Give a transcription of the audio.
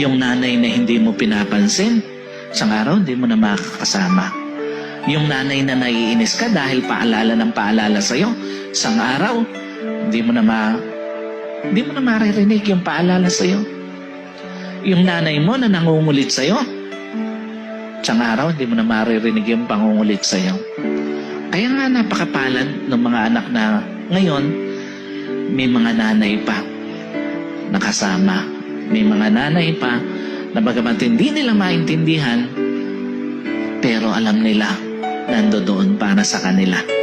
Yung nanay na hindi mo pinapansin, isang araw hindi mo na makakasama. Yung nanay na naiinis ka dahil paalala ng paalala sa'yo, isang araw hindi mo na maririnig yung paalala sa'yo. Yung nanay mo na nangungulit sa'yo, isang araw hindi mo na maririnig yung pangungulit sa'yo. Kaya nga napakapalad ng mga anak na ngayon, may mga nanay pa nakasama. May mga nanay pa na bagamat hindi nila maintindihan, pero alam nila nandoon para sa kanila.